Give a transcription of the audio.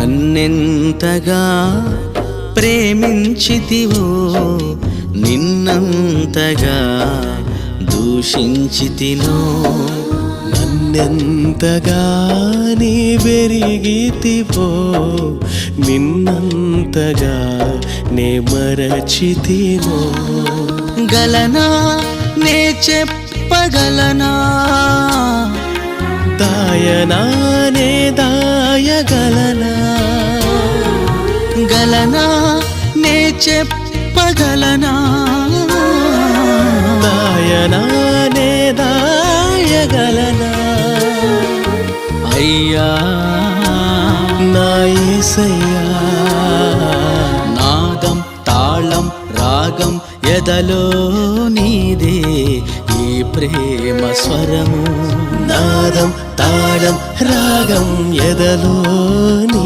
నన్నెంతగా ప్రేమించితివో నిన్నంతగా దూషించితినో నన్నెంతగా నీ వెరిగితివో నిన్నంతగా నే మరచితినో గలనా నే చెప్పగలనా దాయనా నే దాయగలనా గలనా నే చెప్పగలనా దాయనా నే దాయగలనా అయ్యా నా యేసయ్యా నాదం తాళం రాగం ఎదలో నీదే ఈ ప్రేమ స్వరము నాదం తాళం రాగం ఎదలో నీ